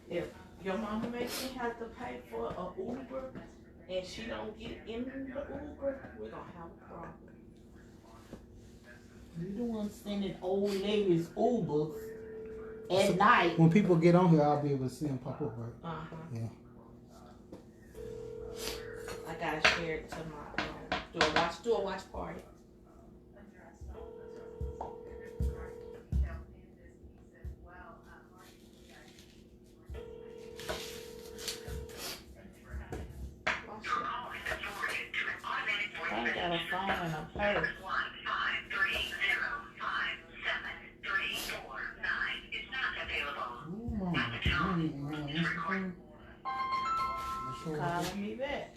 If your mama makes me have to pay for a Uber and she don't get in the Uber, we're gonna have a problem. You don't want to send old ladies Ubers at night. When people get on here, I'll be able to see them pop up, right? Yeah. I gotta share it to my do a watch party. I got a phone and a purse. Calling me back.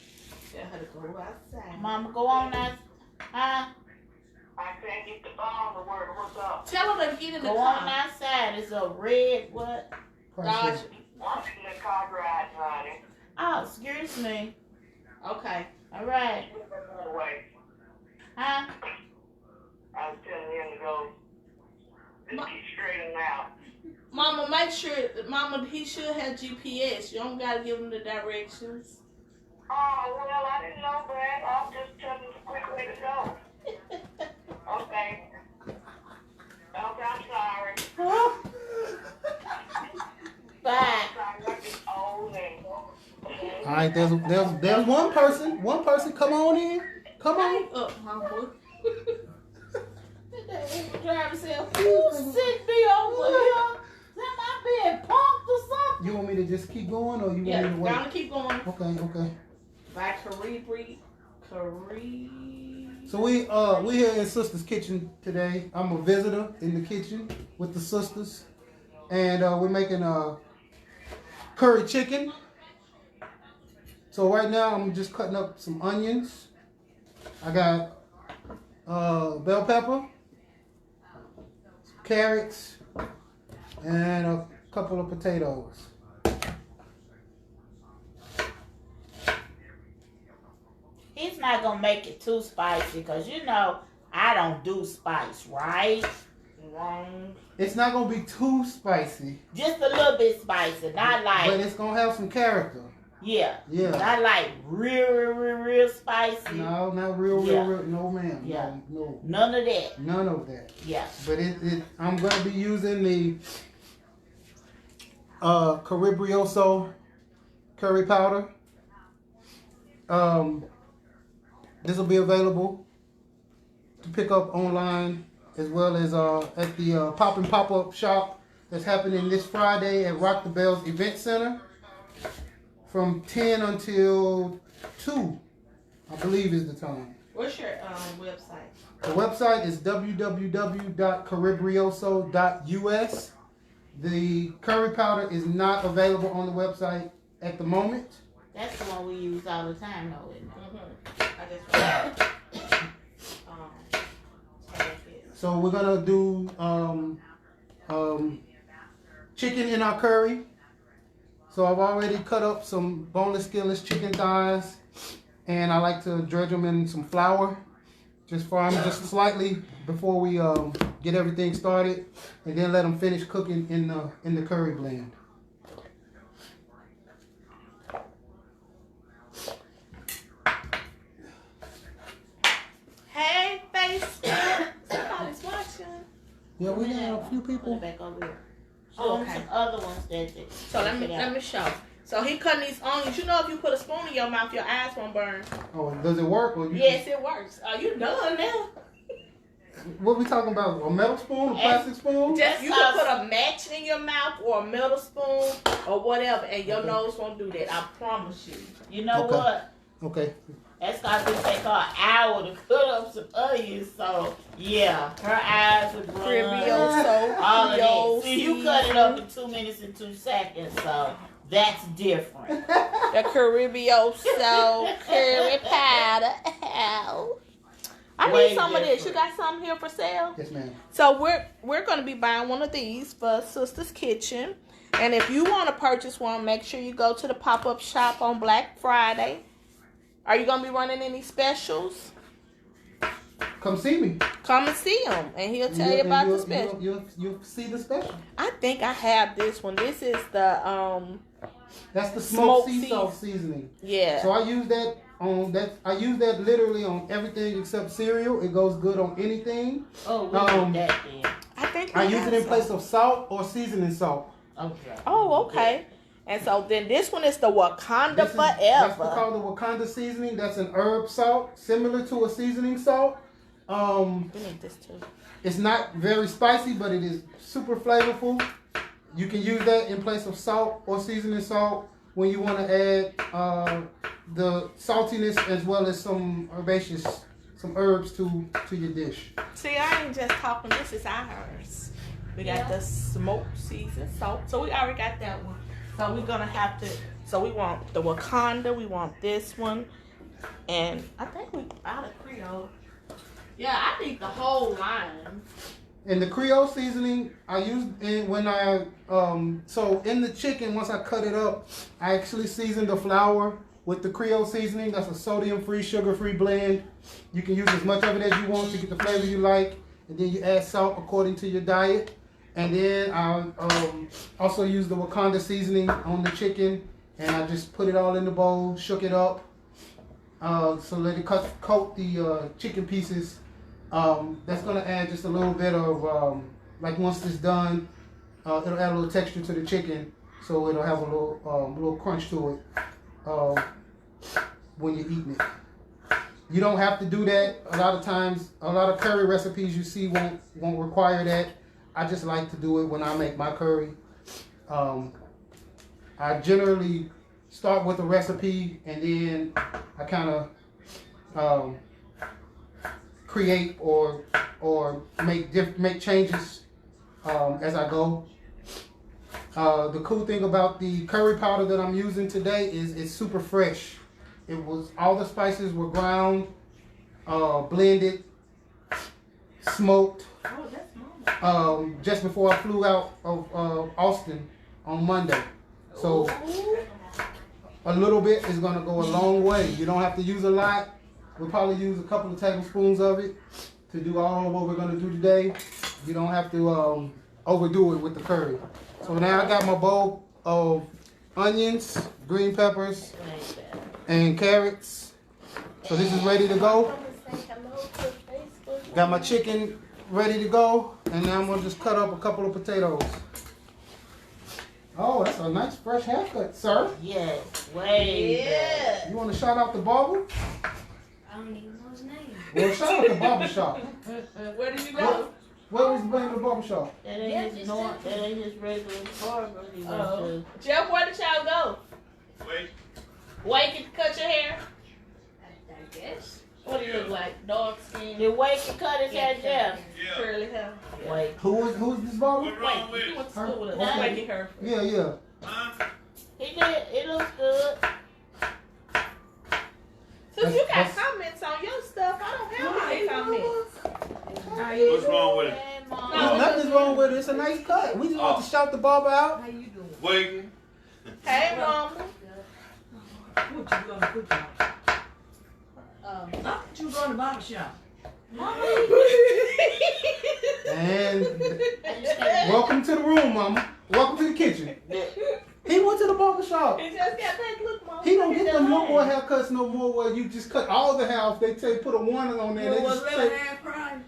Tell her to go outside. Mama, go on now. Huh? I can't get the phone to work. What's up? Tell her to get in the Go car. on outside. It's a red what? Dodge. I'm in the car garage, honey. Oh, excuse me. Okay. All right. Huh? I was telling him to go. Just get straightened out. Mama, make sure, Mama, he should have GPS. You don't gotta give him the directions. Oh, well, I didn't know that. I'm just telling you the quick way to go. Okay. Okay, I'm sorry. Bye. All right, there's one person. One person, come on in. Come on. Up, Mama. The Uber driver said, "Who sent me over here? Am I being punked or something?" You want me to just keep going, or you Yeah, want me to wait? gotta keep going. Okay. By Caribreoso. So we here in Sista's kitchen today. I'm a visitor in the kitchen with the sisters, and we're making curry chicken. So right now I'm just cutting up some onions. I got bell pepper, carrots, and a couple of potatoes. He's not gonna make it too spicy because you know I don't do spice, right? Wrong. It's not gonna be too spicy, Just a little bit spicy, not like but it's gonna have some character. yeah, Yeah. not like real spicy. No, not real, Yeah. no ma'am. Yeah. No. None of that. None of that. Yeah. But I'm gonna be using the Caribreoso curry powder. This will be available to pick up online as well as at the pop-up shop that's happening this Friday at Rock the Bells Event Center from 10 until 2, I believe is the time. What's your website? The website is www.caribreoso.us. The curry powder is not available on the website at the moment. That's the one we use all the time, though, isn't it? I just So we're gonna do chicken in our curry. So I've already cut up some boneless, skinless chicken thighs, and I like to dredge them in some flour. Just fry them just slightly before we get everything started, and then let them finish cooking in the curry blend. Hey, Facebook. Somebody's watching. Yeah, we got a few Put it people. back over here. Oh, Show 'em okay. some other ones that. So let me show. So he cutting these onions. You know, if you put a spoon in your mouth, your eyes won't burn. Oh, does it work? Or you Yes, it works. Are you done now? What we talking about? A metal spoon? A plastic spoon? Just you can put a match in your mouth or a metal spoon or whatever, and your nose won't do that. I promise you. You know Okay. what? Okay. That's gonna take her an hour to cut up some onions. So yeah, her eyes are Caribreoso. all of that. See, you cut it up in 2 minutes and 2 seconds. So that's different. The Caribreoso curry powder. Ow. I Way need some of this. You different. got some here for sale? Yes, ma'am. So we're gonna be buying one of these for Sista's Kitchen. And if you want to purchase one, make sure you go to the pop-up shop on Black Friday. Are you gonna be running any specials? Come see me. Come and see him, and he'll tell you about the special. You'll see the special. I think I have this one. This is the That's the smoked sea sea salt seasoning. Yeah. So I use that on that. I use that literally on everything except cereal. It goes good on anything. Oh, we need that then. I think I we use have it in some. place of salt or seasoning salt. Okay. Oh, okay. And so then this one is the Wakanda That's Forever. called the Wakanda seasoning. That's an herb salt, similar to a seasoning salt. We need this too. It's not very spicy, but it is super flavorful. You can use that in place of salt or seasoning salt when you want to add the saltiness as well as some herbs to your dish. See, I ain't just talking. This is ours. We got the smoked seasoned salt. So we already got that one. So we're gonna have to. So we want the Wakanda. We want this one, and I think we out of Creole. Yeah, I need the whole line. And the Creole seasoning I use when I so in the chicken, once I cut it up, I actually season the flour with the Creole seasoning. That's a sodium-free, sugar-free blend. You can use as much of it as you want to get the flavor you like, and then you add salt according to your diet. And then I also use the Wakanda seasoning on the chicken, and I just put it all in the bowl, shook it up, so let it coat the chicken pieces. That's gonna add just a little bit of like once it's done, it'll add a little texture to the chicken, so it'll have a little crunch to it when you're eating it. You don't have to do that. A lot of times, a lot of curry recipes you see won't require that. I just like to do it when I make my curry. I generally start with a recipe and then I kind of create or make changes as I go. The cool thing about the curry powder that I'm using today is it's super fresh. It was all the spices were ground, blended, smoked. Just before I flew out of Austin on Monday. So a little bit is gonna go a long way. You don't have to use a lot. We'll probably use a couple of tablespoons of it to do all of what we're gonna do today. You don't have to overdo it with the curry. So now I got my bowl of onions, green peppers, and carrots. So this is ready to go. Got my chicken ready to go, and now I'm gonna just cut up a couple of potatoes. Oh, that's a nice fresh haircut, sir. Yes, way better. You want to shout out the barber? I don't even know his name. Well, shout out the barber shop. Where did you go? What was the name of the barber shop? That ain't his regular barber. He went to. Jeff, where did y'all go? Wake to cut your hair? I guess. What do you look like? Dark skin? Did Wake to cut his hair, Jeff? Curly hair? Wait. Who's this barber? Wait, you went to school with us. Okay. Waking her. Yeah. He did. It looks good. So you got comments on your stuff. I don't have any comments. What's wrong with it? No, nothing's wrong with it. It's a nice cut. We just want to shout the barber out. How you doing? Waiting. Hey, mama. What you gonna put on? I thought you were going to barber shop. And welcome to the room, mama. Welcome to the kitchen. He went to the barber shop. He just got that look, mama. He don't get them no more haircuts no more where you just cut all the hair off. They tell you put a warning on there. They Was just really say, half price?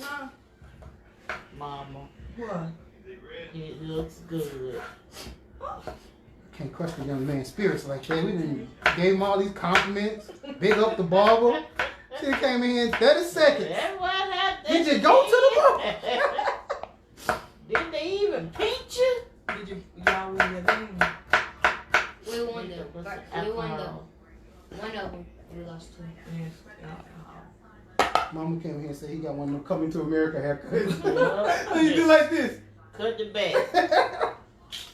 Huh? Mama, What? it looks good. can't question a young man's spirits like that. We didn't gave him all these compliments. Big up the barber. She came in here in 30 seconds. That's what happened. Did you go to the barber? Didn't they even pinch you? Did y'all win your game? We won one of them. We lost two. Yes. Mama came here and said he got one of them coming to America haircuts. Well, How you do like this? cut the back.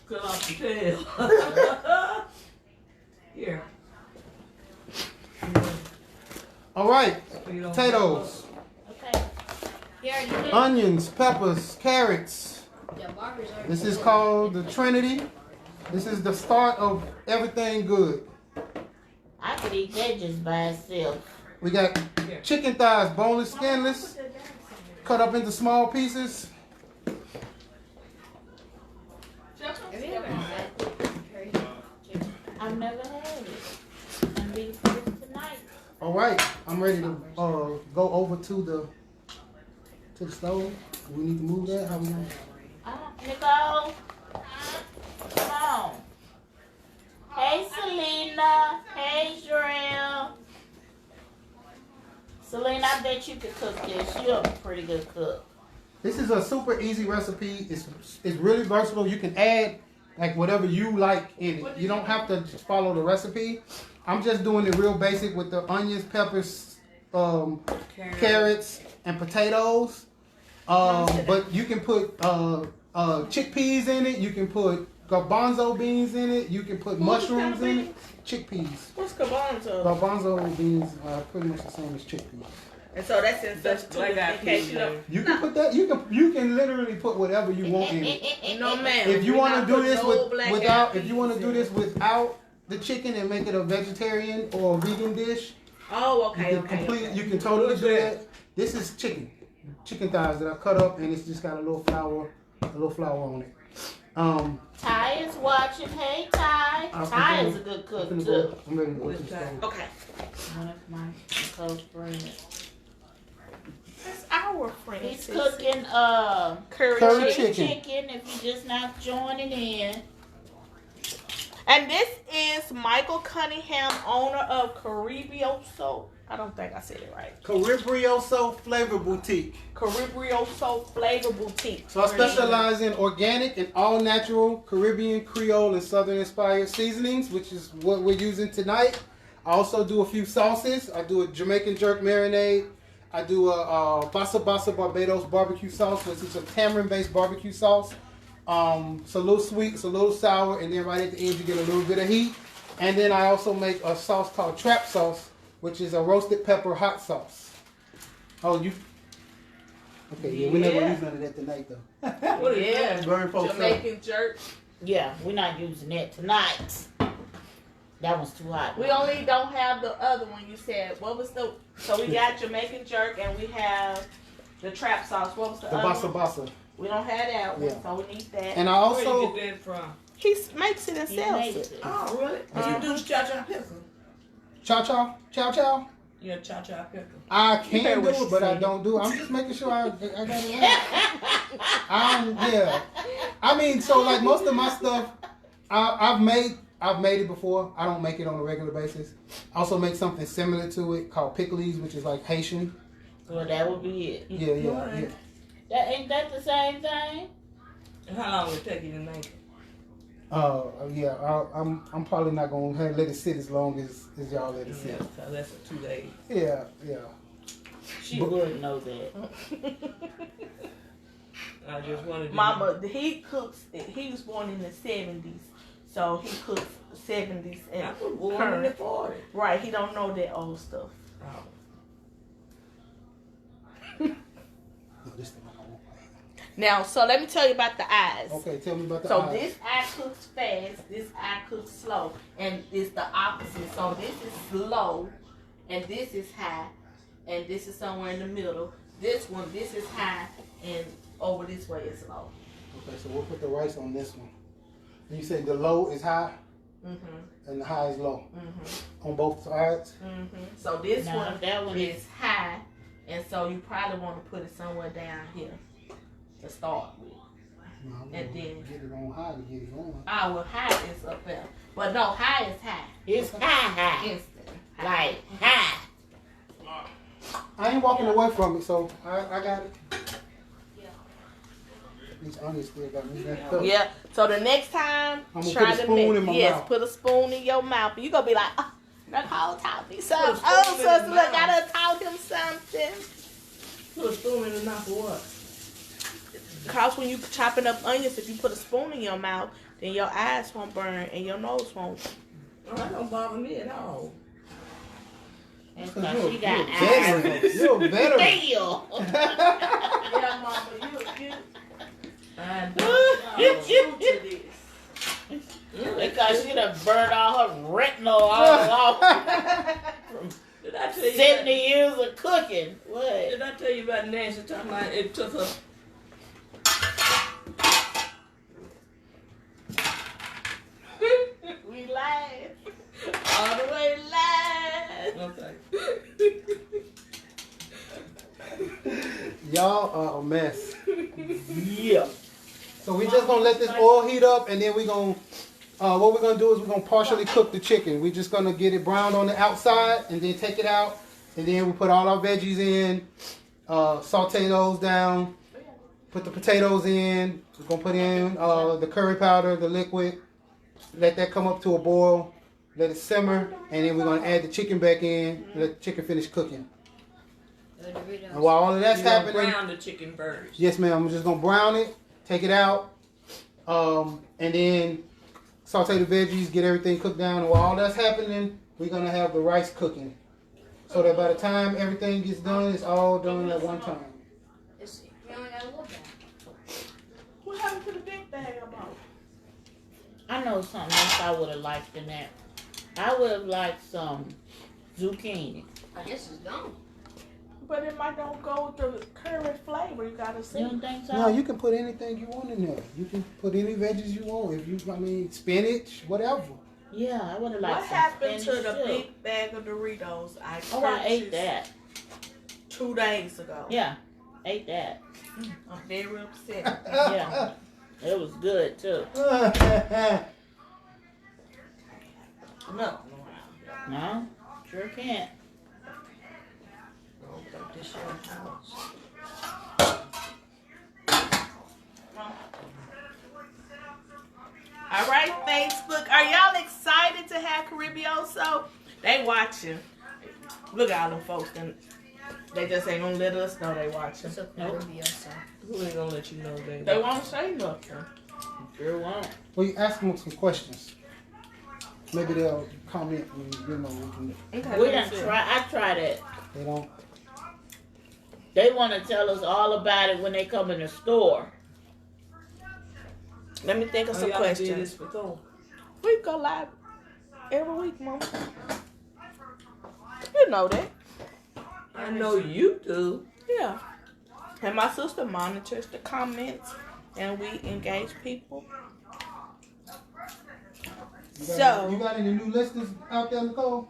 Cut off the tail. Here. All right, So you don't- potatoes, Okay. He already did. onions, peppers, carrots. Yeah, barber's already This is did. called the Trinity. This is the start of everything good. I could eat that just by itself. We got here. chicken thighs, boneless, skinless, cut up into small pieces. Have you ever had curry chicken? I've never had it. I'm being served tonight. All right, I'm ready to go over to the stove. We need to move that. How we gonna? Nicole, come on. Hey, Selena. Hey, Jarrell. Selena, I bet you could cook this. You're a pretty good cook. This is a super easy recipe. It's really versatile. You can add like whatever you like in it. You don't have to just follow the recipe. I'm just doing it real basic with the onions, peppers, carrots, and potatoes. But you can put chickpeas in it. You can put garbanzo beans in it. You can put mushrooms in it. Chickpeas. What's garbanzo? Garbanzo beans are pretty much the same as chickpeas. And so that's in substitute in case you don't. You can put that. You can literally put whatever you want in it. No man. If you want to do this without, if you want to do this. this without the chicken and make it a vegetarian or a vegan dish, Oh, okay, you can you can totally do that. This is chicken thighs that I cut up, and it's just got a little flour on it. Ty is watching. Hey, Ty. Ty is a good cook, too. I'm ready to go to the stove. Okay. One of my close friends. That's our friend. He's Sissy. cooking Curry chicken if you're just not joining in. And this is Micheal Cunningham, owner of Caribreoso. I don't think I said it right. Caribreoso Flavor Boutique. Caribreoso Flavour Boutique. So I specialize in organic and all natural Caribbean, Creole, and Southern inspired seasonings, which is what we're using tonight. I also do a few sauces. I do a Jamaican jerk marinade. I do a Basa Basa Barbados barbecue sauce, which is a tamarind-based barbecue sauce. It's a little sweet, it's a little sour, and then right at the end you get a little bit of heat. And then I also make a sauce called trap sauce, which is a roasted pepper hot sauce. Oh, you? Okay, yeah, we're not gonna use none of that tonight though. What is that? Burn folks up. Jamaican jerk. Yeah, we're not using that tonight. That one's too hot. We only don't have the other one you said. What was the... So we got Jamaican jerk and we have the trap sauce. What was the other Basa one? Basa. We don't have that one, Yeah. so we need that. And I Where you also get that from? He makes it and He sells makes it. it. Oh, really? You do cha-cha pickle? chow. Yeah, cha-cha pickle. I heard can do what she it, but I said. don't do it. I'm just making sure I got it right. Yeah. I mean, so like most of my stuff, I've made it before. I don't make it on a regular basis. I also make something similar to it called pickles, which is like Haitian. Well, that would be it. Yeah. That ain't that the same thing? And how long would it take you to make it? Yeah. I'm probably not gonna let it sit as long as y'all let it Yeah, sit. so that's 2 days. Yeah. She would know that. I just wanted to Mama, he cooks. He was born in the 70s, so he cooks 70s and I was born in the 40s. right. He don't know that old stuff. Oh. No, this thing I won't. Now, so let me tell you about the eyes. Okay, tell me about the So eyes. this eye cooks fast, this eye cooks slow, and it's the opposite. So this is slow, and this is high, and this is somewhere in the middle. This is high, and over this way is low. Okay, so we'll put the rice on this one. And you said the low is high and the high is low on both sides. So this No, one that one is high, and so you probably want to put it somewhere down here to start with. No, I'm And gonna then- get it on high to get it on. Ah, well, high is up there, but no, high is high. It's high. Instant. Like high. I ain't walking away from it, so I got it. These onions still got me messed up. Yeah. So the next time, I'm gonna try put a to spoon mix. in my Yes, mouth. put a spoon in your mouth. And you gonna be like, oh, Nicole taught me something. spoon Oh, in his sister, look, I mouth. done taught him something. Put a spoon in his mouth for what? Cause when you chopping up onions, if you put a spoon in your mouth, then your eyes won't burn and your nose won't. Oh, that don't bother me at all. And You're so she got a veteran. eyes. You're a veteran. Deal. Yeah, mama, you I true to this. Because she done burned all her retinol all off. Did I tell you 70 years of cooking. What? Did I tell you about Nancy talking about it took her? We live. All the way live. Okay. Y'all are a mess. Yeah. So we just gonna let this oil heat up, and then we gonna what we're gonna do is we're gonna partially cook the chicken. We're just gonna get it browned on the outside, and then take it out, and then we put all our veggies in, saute those down, put the potatoes in. We're gonna put in the curry powder, the liquid. Let that come up to a boil. Let it simmer, and then we're gonna add the chicken back in. Let the chicken finish cooking. And while all of that's You're gonna happening, brown the chicken first. yes, ma'am. I'm just gonna brown it, take it out, and then saute the veggies, get everything cooked down. And while all that's happening, we're gonna have the rice cooking, so that by the time everything gets done, it's all done at one time. We only got a little bit. What happened to the big bag I bought? I know something else I would have liked in that. I would have liked some zucchini. I guess it's gone. But it might don't go with the curry flavor. You gotta see. You don't think so? No, you can put anything you want in there. You can put any veggies you want. If you, spinach, whatever. Yeah, I would have liked What some happened to spinach the too. big bag of Doritos I Oh, I ate purchased that. 2 days ago? Yeah, ate that. I'm very upset. Yeah, it was good too. No. No, sure can't. This your house. All right, Facebook. Are y'all excited to have Caribreoso? They watching. Look at all them folks. They just ain't gonna let us know they watching. So Caribreoso. Who ain't gonna let you know that? They won't say nothing. Sure won't. Well, you ask them some questions. Maybe they'll comment and we can. Okay, We let done me see. try. I tried it. They don't. They want to tell us all about it when they come in the store. Let me think of Oh, some y'all did questions. this before. We go live every week, Mama. You know that. I know you do. Yeah. And my sister monitors the comments and we engage people. You So got any new listings out there, Nicole?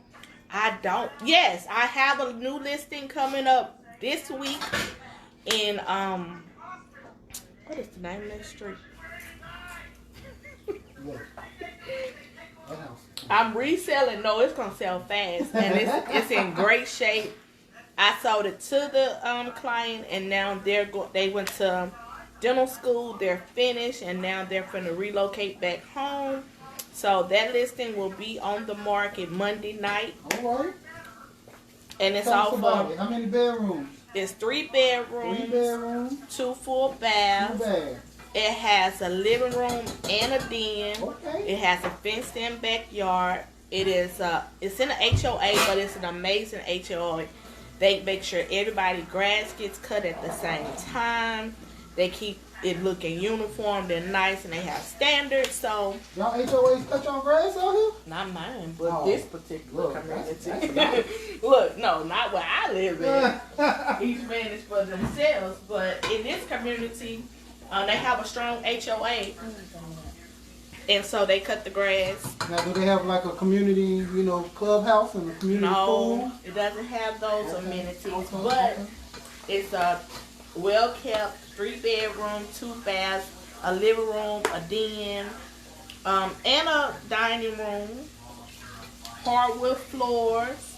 I don't. Yes, I have a new listing coming up this week in what is the name of that street? Yeah. That house. I'm reselling. No, it's gonna sell fast, and it's in great shape. I sold it to the client, and now they went to dental school. They're finished, and now they're finna relocate back home. So that listing will be on the market Monday night, All right. and it's Tell us all about for. it. How many bedrooms? It's 3 3 bedrooms, bedrooms. 2 full 2 baths. baths. It has a living room and a den. Okay. It has a fenced-in backyard. It's in an HOA, but it's an amazing HOA. They make sure everybody's grass gets cut at the same time. They keep it looking uniform. They're nice and they have standards. So Y'all HOAs cut your grass out here? not mine, but Oh, this particular look, community. that's nice. Look, no, not where I live in. Each man is for themselves, but in this community, they have a strong HOA, and so they cut the grass. Now, do they have like a community, clubhouse and a community No, pool? it doesn't have those amenities, Okay. but it's a well-kept 3 bedroom, 2 baths, a living room, a den, and a dining room, hardwood floors.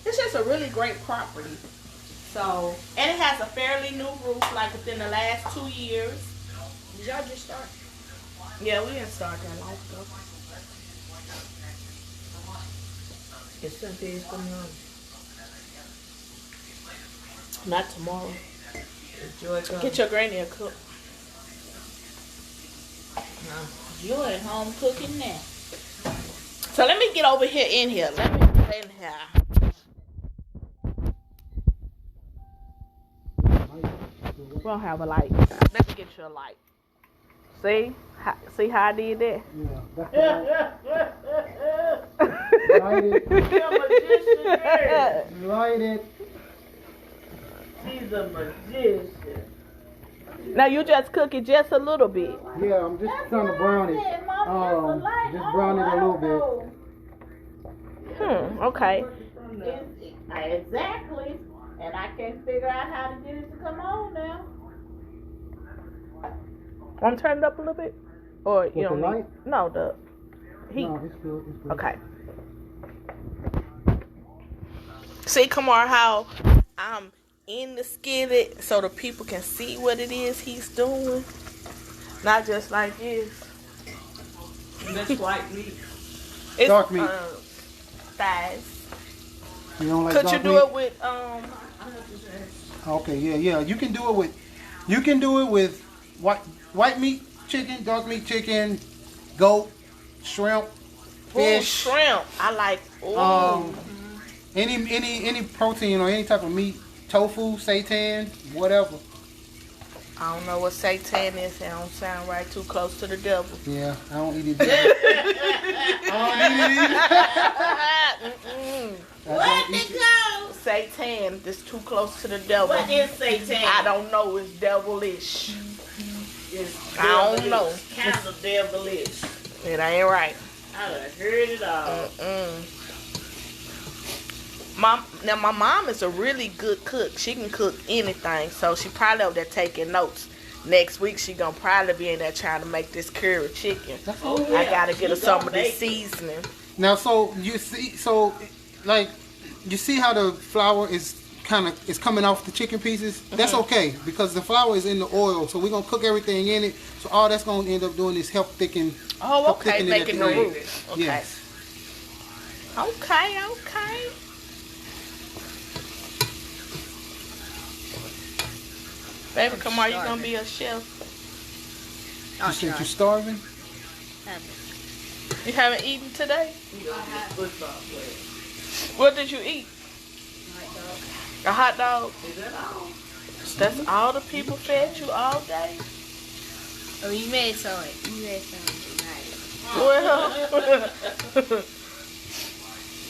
It's just a really great property. So, and it has a fairly new roof, like within the last 2 years. Did y'all just start? Yeah, we didn't start that life though. It's Sundays coming on. Not tomorrow. Enjoy coming. Get your granny a cook. You at home cooking now. So let me get over here in here. Let me get in here. We don't have a light. Let me get you a light. See how I did that? Yeah. That's Light it. She's a magician girl. Light it. She's a magician. Now you just cook it just a little bit. Yeah, I'm just trying to brown it. Just brown it a little bit. Okay. Exactly. And I can't figure out how to get it to come on now. Want to turn it up a little bit? Or you With don't the need? light? No, the heat. No, it's good. It's good. Okay. See, Kamar, how I'm in the skillet so the people can see what it is he's doing. Not just like this. That's white meat. It's, Dark meat. Thighs. You don't like Could you dark do meat? it with Okay, yeah. You can do it with white meat chicken, dark meat chicken, goat, shrimp, fish, shrimp? I like any protein or any type of meat, tofu, seitan, whatever. I don't know what seitan is. It don't sound right. Too close to the devil. Yeah, I don't eat it. I don't eat it. What it go? Seitan is too close to the devil. What is Satan? I don't know. It's devilish. It's I don't know. Kind of devilish. It ain't right. I done heard it all. Now my mom is a really good cook. She can cook anything, so she probably over there taking notes. Next week she gonna probably be in there trying to make this curry chicken. I gotta get her some of this seasoning. Now, so you see, you see how the flour is coming off the chicken pieces. That's okay because the flour is in the oil, so we're gonna cook everything in it. So all that's gonna end up doing is help thicken. Oh, help okay, thicken it at making the the end. roux. Okay. Yes. Okay. Baby, come on, you gonna be a chef. You said you're starving? You haven't eaten today? What did you eat? A hot dog. Is that all? That's all the people fed you all day? Oh, you made some tonight. Well,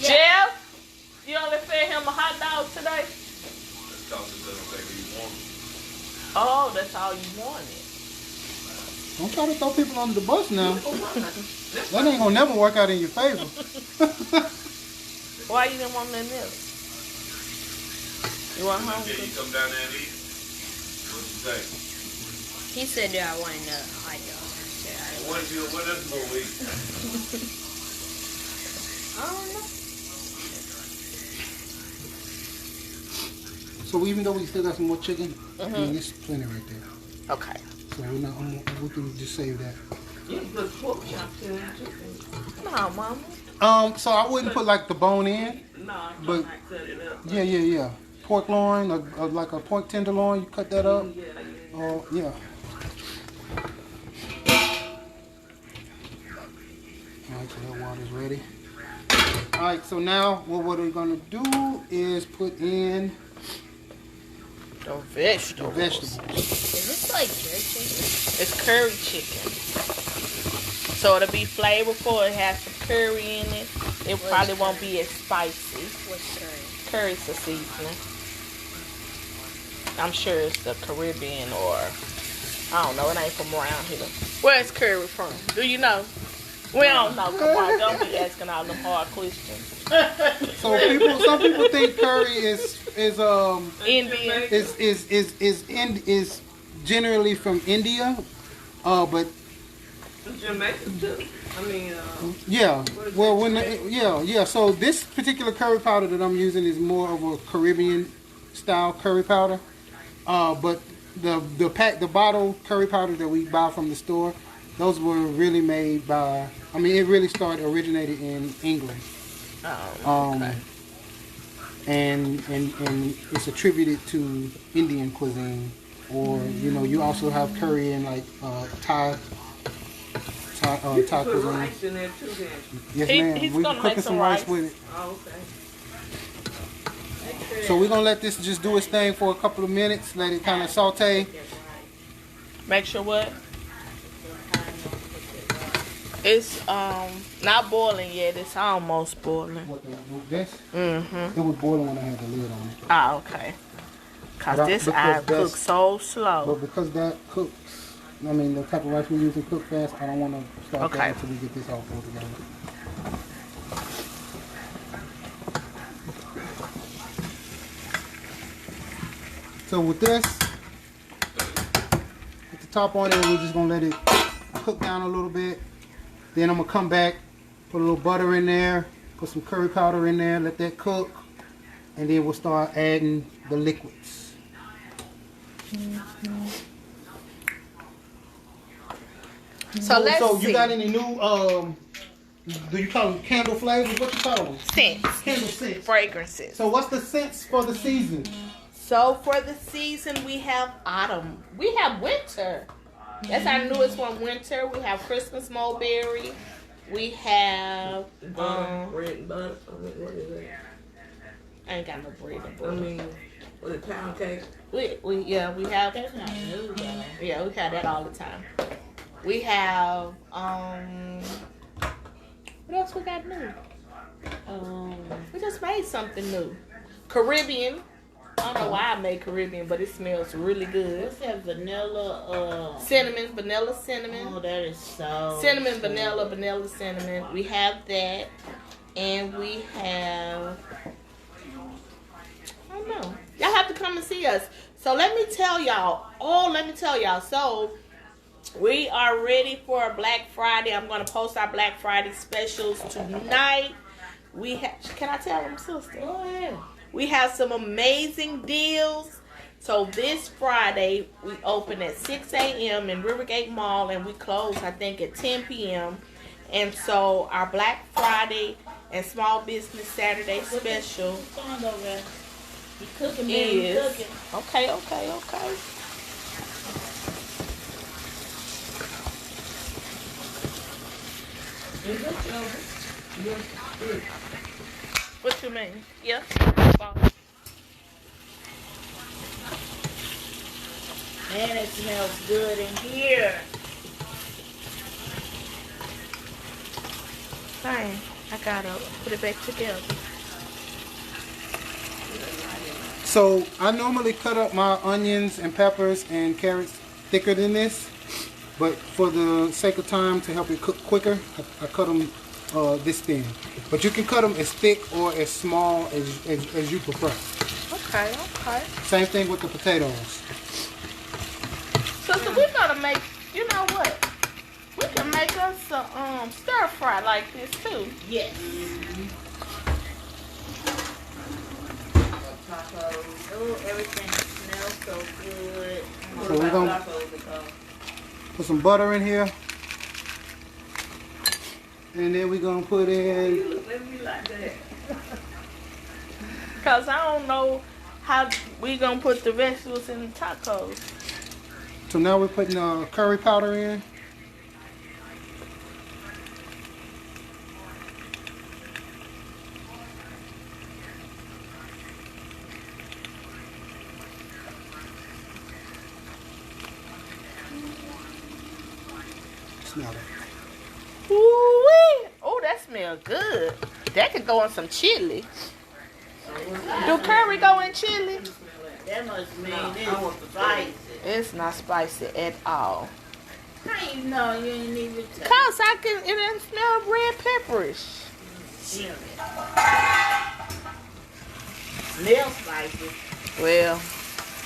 Jeff, you only fed him a hot dog today? Oh, that's all you wanted. Don't try to throw people under the bus now. That ain't gonna never work out in your favor. Why you didn't want nothing else? You want hungry? You come down there and eat. What you say? He said that I wanted a hot dog. I said I didn't want What else you gonna eat? I don't know. So even though we still got some more chicken, I mean, there's plenty right there. Okay. So we can just save that. You can put pork chops in it. No, Mama. So I wouldn't put like the bone in. No, I'm But- trying to cut it up. Yeah. Pork loin, or like a pork tenderloin, you cut that up. Yeah. Oh, yeah. Alright, so that water's ready. Alright, so now what we're gonna do is put in The the vegetables. vegetables. Is this like jerk chicken? It's curry chicken. So it'll be flavorful. It has some curry in it. It probably won't be as spicy. What's curry? Curry's a seasoning. I'm sure it's the Caribbean or I don't know. It ain't from around here. Where's curry from? Do you know? We don't know. Come on, don't be asking all them hard questions. So some people think curry is Indian. is generally from India, but Jamaica too. I mean, yeah. Well, So this particular curry powder that I'm using is more of a Caribbean style curry powder, but the bottle curry powder that we buy from the store, those were really made by. I mean, it really originated in England. Oh, okay. And it's attributed to Indian cuisine, or you also have curry in like Thai you can put cuisine. rice in there too then. Yes, He's ma'am. We're gonna cooking make some some rice rice. with it. Oh, okay. So we're gonna let this just do its thing for a couple of minutes. Let it kind of saute. Make sure what? It's not boiling yet. It's almost boiling. What this? Mm-hmm. It was boiling when I had the lid on it. Ah, okay. Cause But this because I that's- cook so slow. But because that cooks, I mean the type of rice we usually cook fast, I don't want to start Okay. that until we get this all pulled together. So with this, with the top on it, we're just gonna let it cook down a little bit. Then I'm gonna come back, put a little butter in there, put some curry powder in there, let that cook, and then we'll start adding the liquids. So let's So see. you got any new do you call them candle flavors? What you call them? Scents, Candle scents. fragrances. So what's the scents for the season? So for the season, we have autumn. We have winter. That's our newest one, winter. We have Christmas mulberry. We have bread and butter. I mean, what is that? I ain't got no bread and I butter. mean, what is pound cake? We have That's not new though. yeah, we have that all the time. We have what else we got new? We just made something new. Caribbean. I don't know why I made Caribbean, but it smells really good. What's that vanilla? Cinnamon, vanilla cinnamon. Oh, that is so. Cinnamon, good. vanilla cinnamon. We have that. And we have, I don't know. Y'all have to come and see us. So let me tell y'all. So we are ready for Black Friday. I'm going to post our Black Friday specials tonight. We have, can I tell them, sister? Go ahead. We have some amazing deals. So this Friday, we open at 6 a.m. in Rivergate Mall, and we close, I think, at 10 p.m. And so our Black Friday and Small Business Saturday special Stand over there. You cooking, man. You is... cooking. Okay. Is that your? Yes. What you mean? Yeah. Man, it smells good in here. Dang, I gotta put it back together. So I normally cut up my onions and peppers and carrots thicker than this, but for the sake of time to help it cook quicker, I cut them this thin. But you can cut them as thick or as small as you prefer. Okay. Same thing with the potatoes. So we're gonna make, you know what? We can make us a stir fry like this too. Yes. Oh, everything smells so good. So we're gonna put some butter in here, and then we're gonna put in. You look at me like that. Cause I don't know how we gonna put the vegetables in the tacos. So now we're putting curry powder in. Smell it. Ooh-wee. Oh, that smells good. That could go on some chili. Do curry go in chili? That must mean it's spicy. It's not spicy at all. How you know you ain't even touch Cause it doesn't smell red pepperish. it? Real spicy. Well,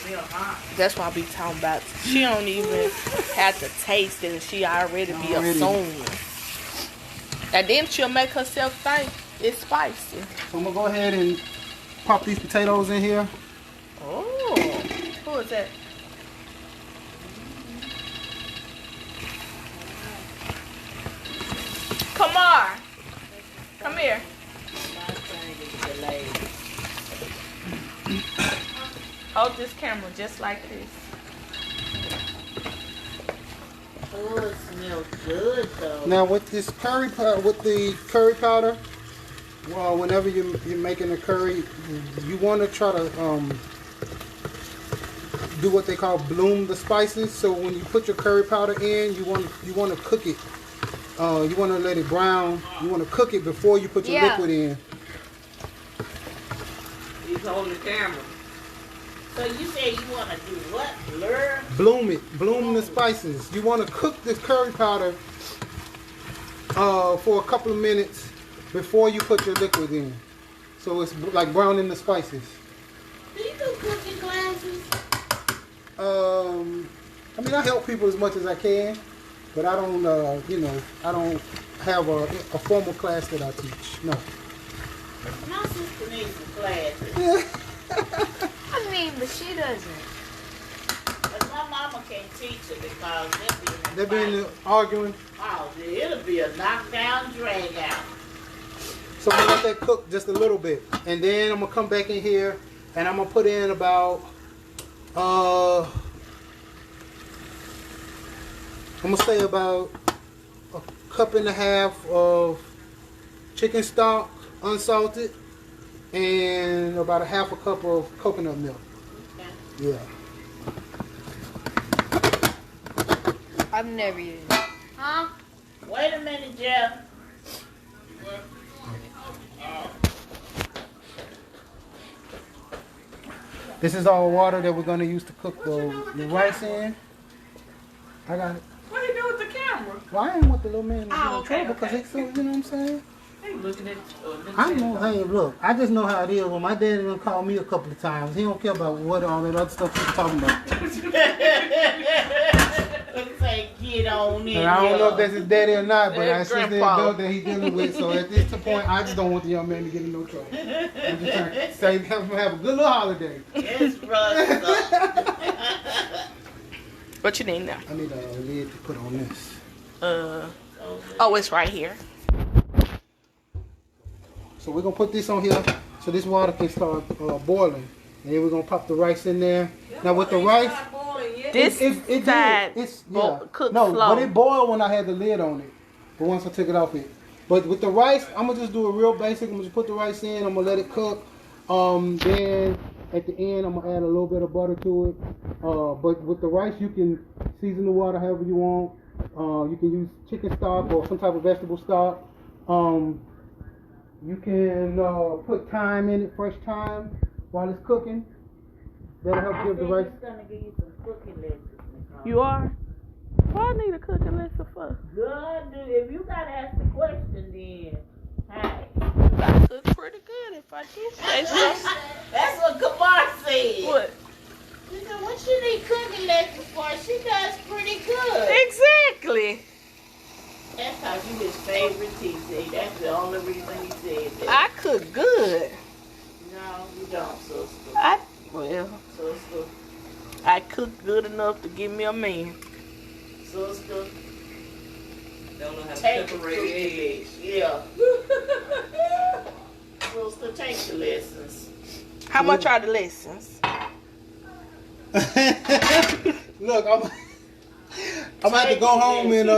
Real hot. that's what I be talking about. She don't even have to taste it and she already be Already. assuming. And then she'll make herself think it's spicy. So I'm gonna go ahead and pop these potatoes in here. Oh, who is that? Kamar, come here. My thing is delayed. Hold this camera just like this. Oh, it smells good though. Now with this curry with the curry powder, well, whenever you're making a curry, you want to try to do what they call bloom the spices. So when you put your curry powder in, you want to cook it You want to let it brown. You want to cook it before you put your liquid in. He's holding the camera. So you say you want to do what? Blur? Bloom it. Bloom the spices. You want to cook this curry powder for a couple of minutes before you put your liquid in. So it's like browning the spices. Do you do cooking classes? I mean, I help people as much as I can, but I don't, I don't have a formal class that I teach. No. My sister needs some classes. I mean, but she doesn't. But my mama can't teach her because They've been arguing. Oh, it'll be a knockdown, drag out. So I'm gonna let that cook just a little bit, and then I'm gonna come back in here, and I'm gonna put in about, I'm gonna say about a cup and a half of chicken stock, unsalted, and about a half a cup of coconut milk. Okay. Yeah. I've never used it. Huh? Wait a minute, Jeff. This is all water that we're gonna use to cook the rice in. I got it. What do you do with the camera? Well, I ain't want the little man to get Oh, in trouble okay. because it's so, you know what I'm saying? Hey, looking at I know, hey, look, I just know how it is. When my daddy done called me a couple of times, he don't care about what all that other stuff he's talking about. Say, get on in. And I don't know if that's his daddy or not, but It's that's just the grandpa. adult that he's dealing with. So at this point, I just don't want the young man to get in no trouble. I'm just trying to say, have a good little holiday. It's rough. What you need now? I need a lid to put on this. Oh, it's right here. So we're gonna put this on here so this water can start boiling. And then we're gonna pop the rice in there. Now with the rice, This it side it's cooked no, slow. but it boiled when I had the lid on it. But once I took it off it. But with the rice, I'm gonna just do it real basic. I'm gonna just put the rice in. I'm gonna let it cook. Then at the end, I'm gonna add a little bit of butter to it. But with the rice, you can season the water however you want. You can use chicken stock or some type of vegetable stock. You can put thyme in it, fresh thyme, while it's cooking. That'll help give the rice. He's gonna give you some cooking lessons. Nicole. You are? What I need a cooking lesson for? Good, dude. If you gotta ask the question, then hey. I cook pretty good if I do say so. That's what Kamar said. What? She said, what you need cooking lessons for? She does pretty good. Exactly. That's how you his favorite teacher. That's the only reason he said that. I cook good. No, you don't, sister. Sister, I cook good enough to give me a man. Sister, Don't know how to take the separate cooking eggs. lessons. Yeah. Sister, take the lessons. How much are the lessons? Look, I'm gonna have to go home and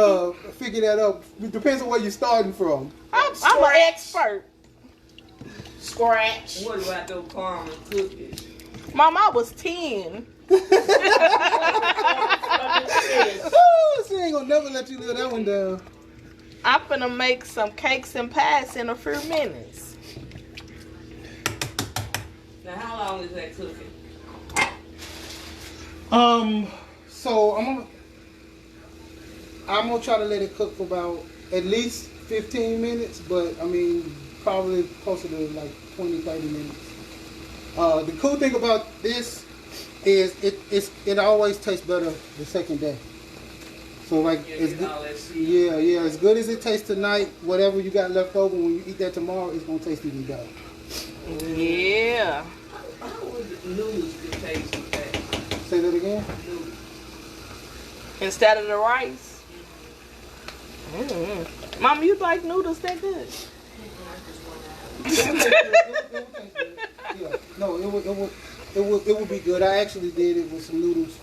figure that out. It depends on where you're starting from. I'm an expert. Scratch. What about those caramel cookies? Mom, I was 10. Ooh, she ain't gonna never let you live that one down. I'm finna make some cakes and pies in a few minutes. Now, how long is that cooking? So I'm gonna try to let it cook for about at least 15 minutes, but I mean probably closer to like 20-30 minutes. The cool thing about this is it always tastes better the second day. So like Yeah, it's get good, all that seasoning. yeah, as good as it tastes tonight, whatever you got left over when you eat that tomorrow, it's gonna taste even better. Yeah. How would the noodles be tasting that? Say that again. Noodles. Instead of the rice. Mom, you like noodles that good? Yeah, no, it would be good. I actually did it with some noodles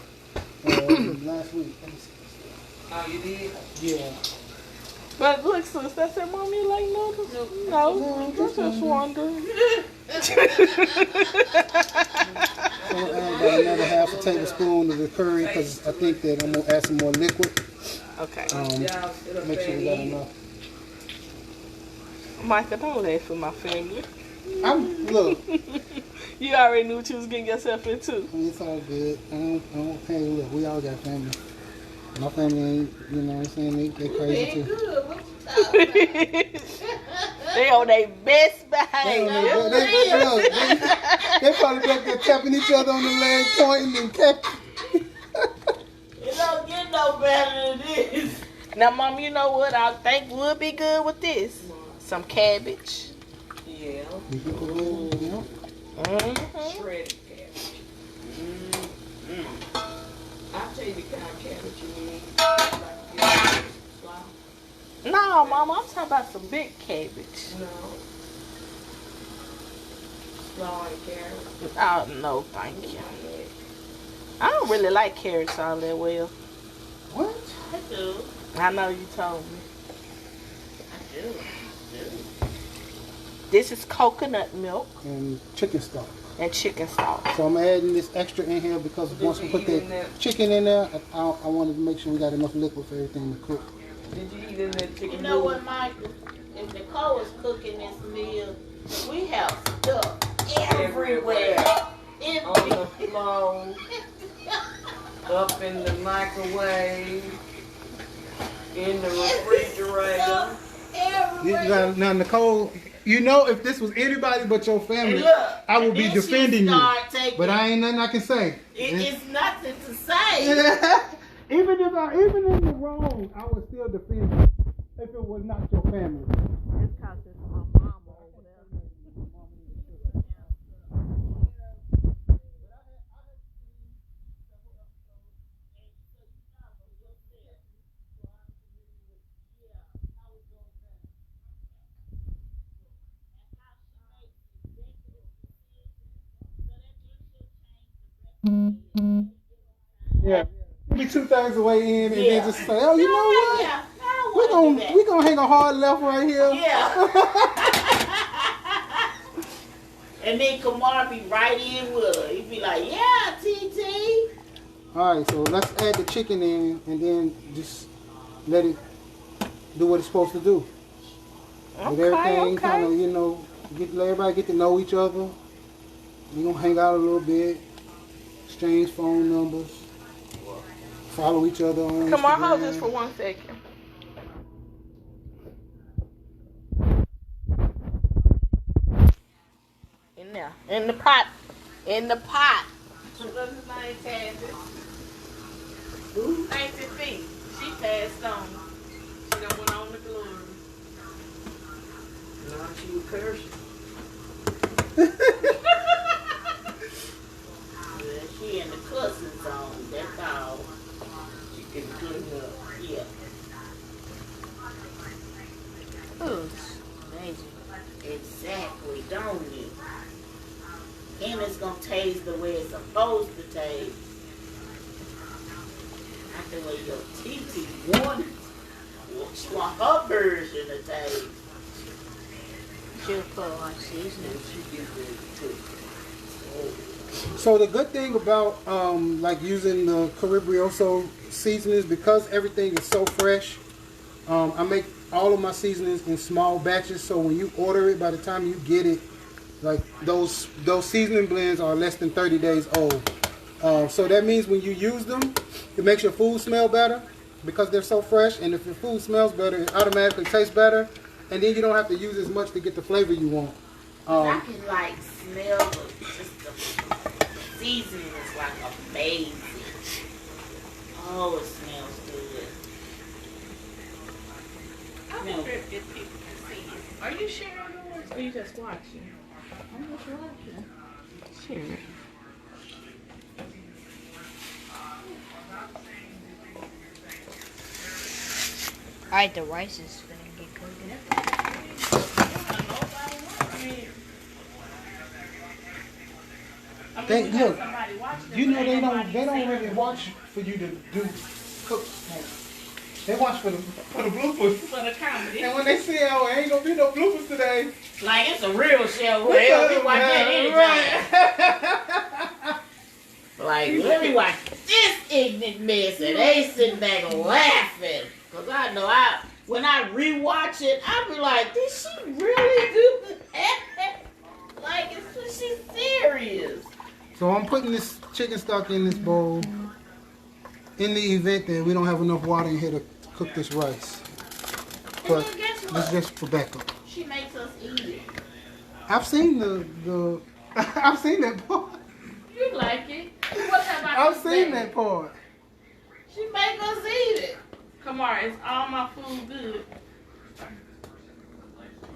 last week. Let me see. Oh, you did? Yeah. But look, sis, I said, Mom, you like noodles? No, I'm just wondering. So I'm gonna add about another half a tablespoon of the curry because I think that I'm gonna add some more liquid. Okay. Make sure we got enough. Micah, don't laugh for my family. Look. You already knew what you was getting yourself into. It's all good. Hey, look, we all got family. My family ain't, you know what I'm saying, they crazy too. Good. What you talking about? They on their best They behavior. probably back there tapping each other on the leg, pointing and catching. It don't get no better than this. Now, Mom, you know what I think would be good with this? Some cabbage. Yeah. Mm-hmm. Shredded cabbage. I'll tell you the kind of cabbage you need. No, Mom, I'm talking about some big cabbage. No. Slaw and carrot. Oh, no, thank you. I don't really like carrots all that well. What? I do. I know you told me. I do. This is coconut milk And chicken stock. and chicken stock. So I'm adding this extra in here because once we put that chicken in there, I wanted to make sure we got enough liquid for everything to cook. Did you eat in that chicken? You know what, Michael? If Nicole was cooking this meal, we have stuff everywhere. On the floor, up in the microwave, in the refrigerator. Everywhere. Now, Nicole, you know if this was anybody but your family, And look, I would and be then she defending you. start taking- But I ain't nothing I can say. It's nothing to say. Even in the wrong, I would still defend you if it was not your family. It's because it's my mama over there. Yeah. Be 2 thirds away in and Yeah. then just say, oh, you know what? Yeah, I don't wanna do We gonna hang a hard left right here. that. Yeah. And then Kamar be right in with her. He be like, yeah, TT. All right, so let's add the chicken in and then just let it do what it's supposed to do. Let everything kind of, you know, let everybody get to know each other. We're gonna hang out a little bit, exchange phone numbers, follow each other on Come on, Instagram. hold this for 1 second. In there. In the pot. In the pot. What's his name, Candace? Who? Auntie Fee. She passed on. She done went on to glory. No, she was cursing. Yeah, she in the cussing zone. That's all. She can clean up. Yeah. Ooh. Amazing. Exactly, don't you? And it's gonna taste the way it's supposed to taste. Not the way your TT wanted. She want her version to taste. She'll put on seasoning. She gets ready to cook. So the good thing about like using the Caribreoso seasonings, because everything is so fresh, I make all of my seasonings in small batches. So when you order it, by the time you get it, like those seasoning blends are less than 30 days old. So that means when you use them, it makes your food smell better because they're so fresh. And if your food smells better, it automatically tastes better. And then you don't have to use as much to get the flavor you want. I can like smell just the seasoning is like amazing. Oh, it smells good. I wonder if people can see it. Are you sharing yours or you just watching? I'm just watching. Share. Alright, the rice is gonna get cooking. Look, you know they don't really watch for you to do cook. They watch for the bloopers. For the comedy. And when they see, oh, ain't gonna be no bloopers today. Like it's a real show. Hell, we watch that anytime. Like, let me watch this ignorant mess, and they sitting back laughing. Cause I know when I rewatch it, I be like, did she really do that? Like, is she serious? So I'm putting this chicken stock in this bowl in the event that we don't have enough water in here to cook this rice. But And then guess this what? is just for backup. She makes us eat it. I've seen the I've seen that part. You like it? What about I've this seen baby? that part. She make us eat it. Kamara, is all my food good?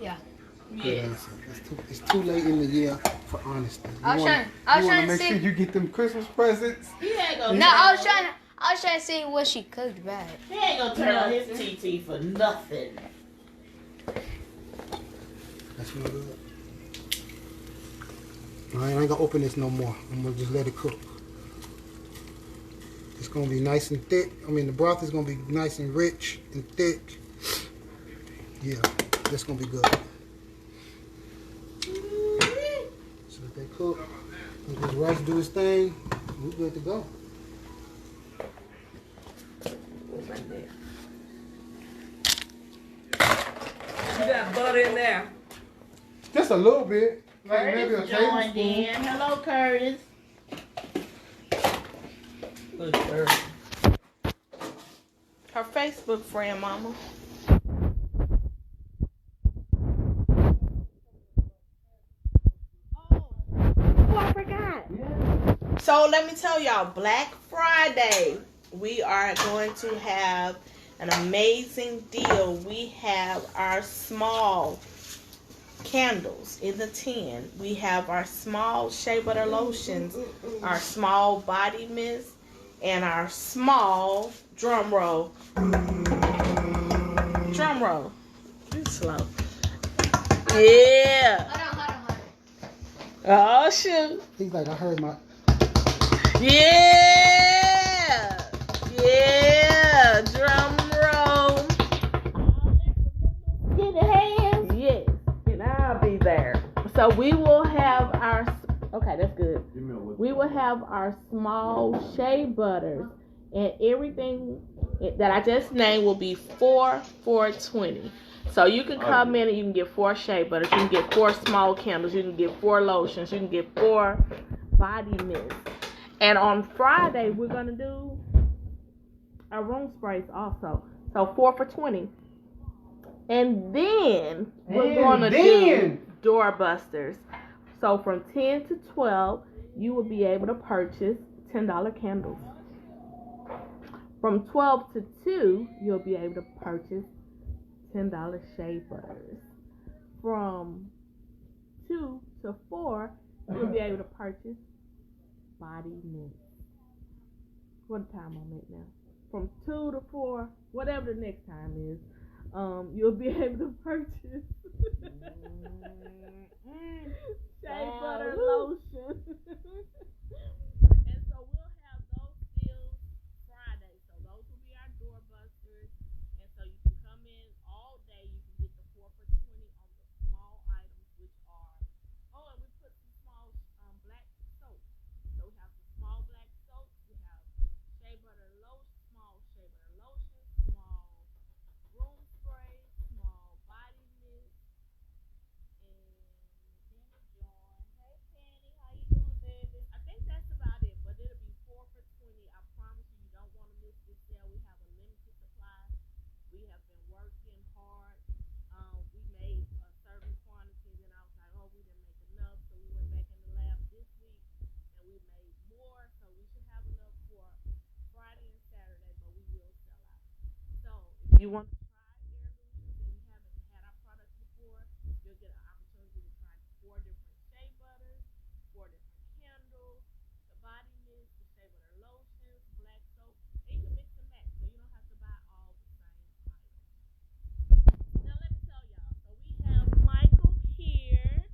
Yeah. Good Yes. answer. It's too late in the year for honesty. I was trying to make see. sure you get them Christmas presents. He ain't gonna No, I was trying to see what she cooked bad. He ain't gonna turn on his TT for nothing. That's not good. Alright, I ain't gonna open this no more. I'm gonna just let it cook. It's gonna be nice and thick. I mean, the broth is gonna be nice and rich and thick. Yeah, that's gonna be good. So if they cook, let this rice do its thing, we're good to go. You got butter in there. Just a little bit, like Curtis maybe a joined tablespoon. in. Hello, Curtis. Look, girl. Her Facebook friend, mama. Oh, I forgot. So let me tell y'all, Black Friday, we are going to have an amazing deal. We have our small candles in the tin. We have our small shea butter lotions, our small body mist, and our small drum roll. Drum roll. It's slow. Yeah. Hold on. Oh shoot. He's like, I heard my. Yeah. Yeah. Drum roll. Get the hands. Yes. And I'll be there. So we will have our. Okay, that's good. We will have our small shea butters, and everything that I just named will be $4 for $20. So you can come in and you can get 4 shea butters, you can get 4 small candles, you can get 4 lotions, you can get 4 body mists. And on Friday we're gonna do our room sprays also. So 4 for $20. And then we're gonna do doorbusters. So from 10 to 12, you will be able to purchase $10 candles. From 12 to 2, you'll be able to purchase $10 shea butters. From 2 to 4, you'll be able to purchase body mist. What time I'm at now? From 2 to 4, whatever the next time is, you'll be able to purchase shea butter lotion. And so we'll have those deals Friday. So those will be our doorbusters. And so you can come in all day. You can get the 4 for $20 on the small items, which are, oh, and we put some small black soaps. So we have some small black soaps. We have shea butter lotion, small shea butter lotion, small room spray, small body mist, and hey Penny, how you doing, baby? I think that's about it, but it'll be 4 for $20. I promise you, you don't want to miss this sale. We have a limited supply. We have been working hard. We made a certain quantity, then I was like, oh, we didn't make enough, so we went back in the lab this week and we made more, so we should have enough for Friday and Saturday, but we will sell out. So if you want to try Air Illusions and you haven't had our products before, you'll get an opportunity to try 4 different shea butters, 4 different candles, the body mist, the shea butter lotions, black soap, and you can mix and match, so you don't have to buy all the same items. Now let me tell y'all, so we have Michael here,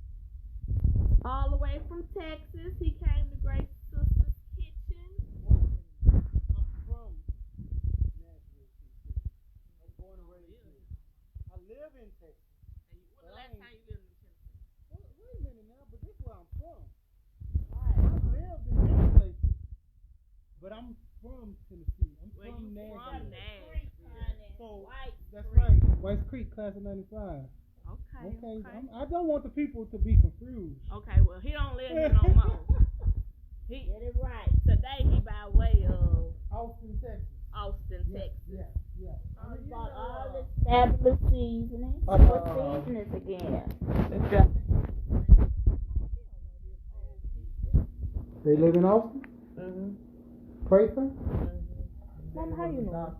all the way from Texas. He came to Great Sista's Kitchen. I'm from Nashville, Tennessee. I'm born and raised here. I live in Texas. And when the last time you lived in Tennessee? Wait a minute now, but this is where I'm from. I lived in many places, but I'm from Tennessee. I'm Where from you Nashville. from, Nashville? So that's right. White Creek, class of '95. Okay. I don't want the people to be confused. Okay, well, he don't live here no more. He Get it right. Today he by way of Austin, Texas. Texas. Yeah. We bought all this fabulous seasoning. What seasonings again? They live in Austin? Mm-hmm. Prather? Mama, how you know?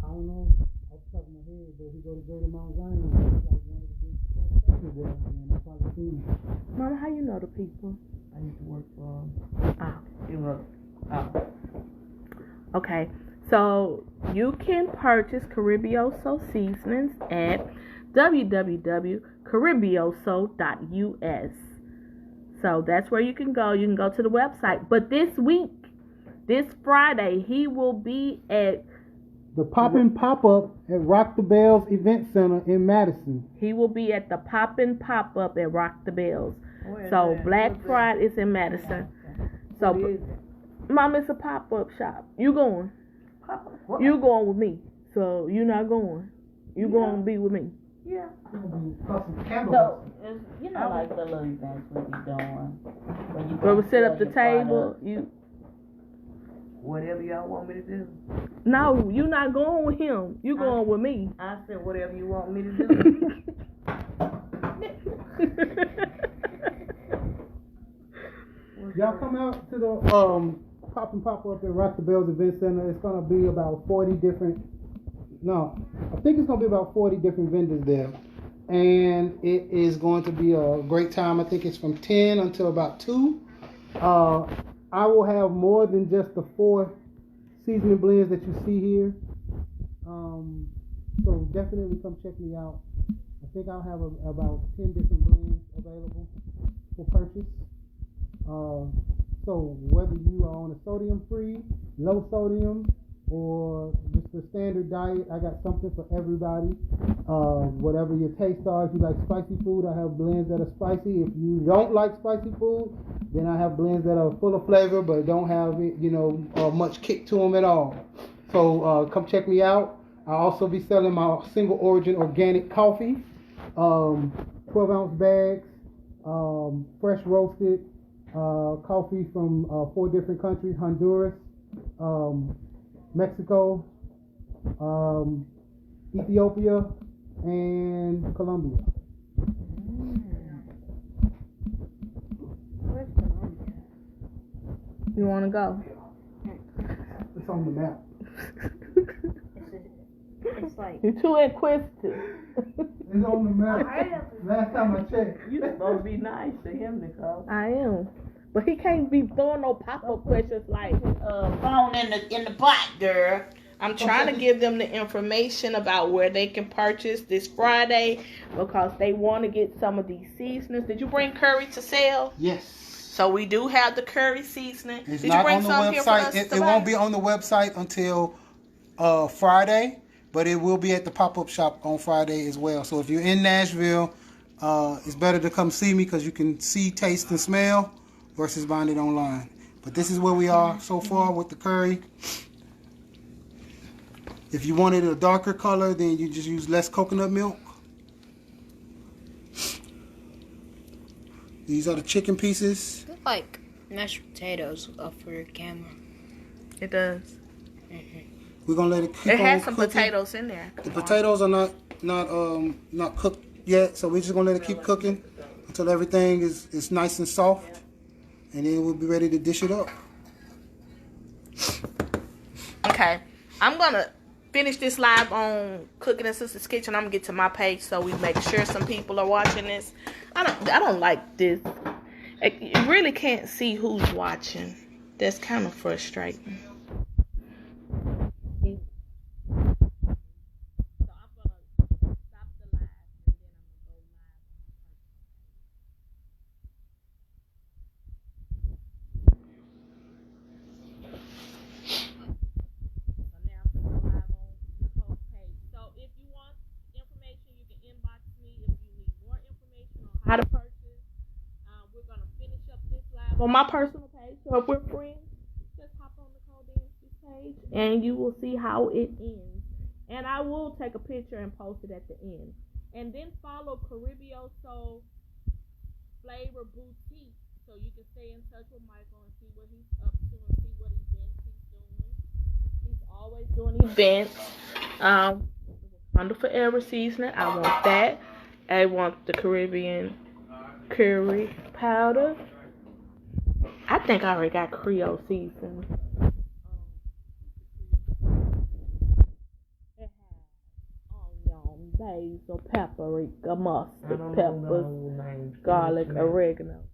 I don't know. Off the top of my head, but he go to Greater Mount Zion. It's like one of the big churches there. And I've probably seen it. Mama, how you know the people? I used to work for Okay, so you can purchase Caribreoso seasonings at www.caribreoso.us. So that's where you can go. You can go to the website. But this week, this Friday, he will be at the Poppin' Pop-Up at Rock the Bells Event Center in Madison. He will be at the Poppin' Pop-Up at Rock the Bells. So Black Friday is in Madison. So, Mom, it's a pop-up shop. You going? You going with me. So you not going. You going to be with me. Yeah. So, it's, like the little events we be doing. Where we set up the table. Whatever y'all want me to do. No, you not going with him. You going with me. I said whatever you want me to do. y'all come out to the Poppin' Pop-Up at Rock the Bells Event Center. It's going to be about 40 different... No, I think it's going to be about 40 different vendors there. And it is going to be a great time. I think it's from 10 until about 2. I will have more than just the 4 seasoning blends that you see here. So definitely come check me out. I think I'll have about 10 different blends available for purchase. So whether you are on a sodium-free, low sodium, or just a standard diet, I got something for everybody. Whatever your tastes are, if you like spicy food, I have blends that are spicy. If you don't like spicy food, then I have blends that are full of flavor but don't have much kick to them at all. So come check me out. I'll also be selling my single origin organic coffee, 12-ounce bags, fresh roasted coffee from 4 different countries: Honduras, Mexico, Ethiopia, and Colombia. Where's Colombia? You want to go? It's on the map. It's like You're too inquisitive. It's on the map. Last time I checked. You supposed to be nice to him, Nicole. I am. But he can't be throwing no pop-up questions like, Phone in the pot, girl. I'm trying to give them the information about where they can purchase this Friday because they want to get some of these seasonings. Did you bring curry to sell? Yes. So we do have the curry seasoning. It's Did not you bring on the some here for us website. It to won't buy? be on the website until Friday, but it will be at the pop-up shop on Friday as well. So if you're in Nashville, it's better to come see me because you can see, taste, and smell versus buying it online. But this is where we are so far with the curry. If you wanted a darker color, then you just use less coconut milk. These are the chicken pieces. look like mashed potatoes up for your camera. It does. We're gonna let it keep It on has some cooking. potatoes in there. The potatoes are not cooked yet, so we're just gonna let it keep cooking until everything is nice and soft, and then we'll be ready to dish it up. Okay. I'm going to finish this live on Cooking in Sista's Kitchen. I'm going to get to my page so we make sure some people are watching this. I don't like this. You really can't see who's watching. That's kind of frustrating. How to purchase. We're going to finish up this live on my personal page. So if we're friends, page, and you will see how it ends. And I will take a picture and post it at the end. And then follow Caribreoso Flavour Boutique, so you can stay in touch with Micheal and see what he's up to and see what events he's doing. He's always doing events. Under Forever seasoning, I want that. I want the Caribbean curry powder. I think I already got Creole seasoning. It has onion, basil, paprika, mustard, peppers, garlic, oregano.